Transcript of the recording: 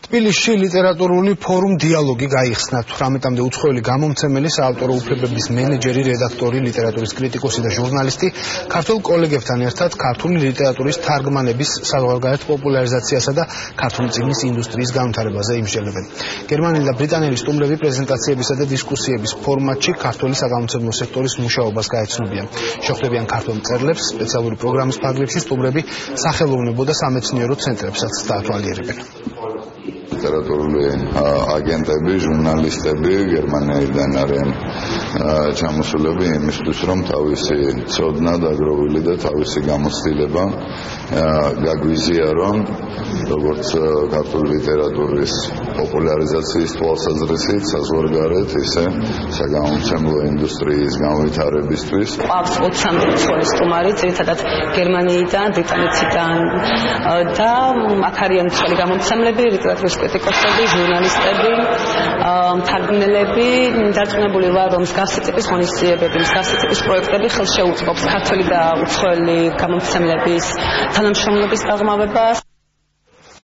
თბილისში ლიტერატურული ფორუმ დიალოგი გაიხსნა 18-მდე უცხოელი გამომცემელი, საავტორო უფლებების მენეჯერი, რედაქტორი, ლიტერატურის კრიტიკოსი და ჟურნალისტი ქართულ კოლეგებთან ერთად ქართული ლიტერატურის თარგმანების საზღვარგარეთ პოპულარიზაციასა და ქართული წიგნის ინდუსტრიის განვითარებაზე იმსჯელებენ. გერმანელი და ბრიტანელი სტუმრები პრეზენტაციებისა და დისკუსიების ფორმატში ქართული საგამომცემლო სექტორის მუშაობას გაეცნობიან. შეხვდებიან ქართულ მწერლებს, სპეციალური პროგრამის ფარგლებში სტუმრები სახელოვნებო და სამეცნიერო ცენტრებსაც დაათვალიერებენ. ლიტერატურული აგენტები, ჟურნალისტები გერმანიიდან არიან ჩამოსულები იმისთვის, რომ თავისი ცოდნა დაგროვილი და თავისი გამოცდილება გაგვიზიარონ, როგორც ქართული ლიტერატურის პოპულარიზაციის თვალსაზრისით, საზღვარგარეთ, ისე საგამომცემლო ინდუსტრიის განვითარებისთვის. ყავს 20 უცხოელი სტუმარი, ძირითადად გერმანიიდან, ბრიტანეთიდან და აქ არიან უცხოელი გამომცემლები, ლიტერატურის კრიტიკოსები, ჟურნალისტები, მთარგმნელები. დარწმუნებული ვარ, რომ მსგავსი ტიპის ღონისძიებები, მსგავსი ტიპის პროექტები ხელს შეუწყობს ქართული და უცხოელი გამომცემლების თანამშრომლობის აღრმავებას.